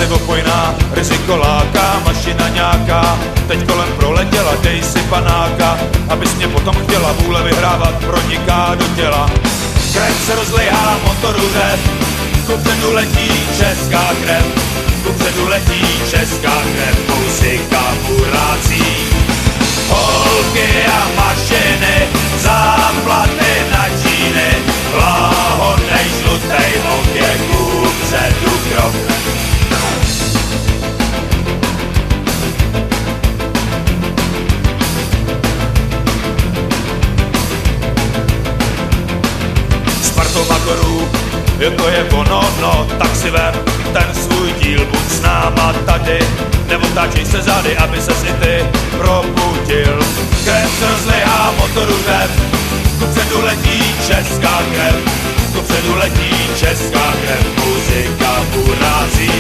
opojná, riziko láká, mašina nějaká, teď kolem proletěla, dej si panáka, abys mě potom chtěla, vůle vyhrávat proniká do těla. Krev se rozlejhá, motoru řev, kupředu letí česká krev, kupředu letí česká krev, muzika burácí. Holky a mašiny, záplaty na číny, láhodnej žlutej oděk, kupředu krok. Magoru, jo to je ono, no, tak si vem ten svůj díl, buď s náma tady, nebo táčej se zády, aby ses i ty probudil. Krev se rozlejhá, motoru řev, kupředu letí česká krev, kupředu letí česká krev, muzika burácí.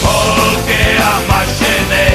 Holky a mašiny,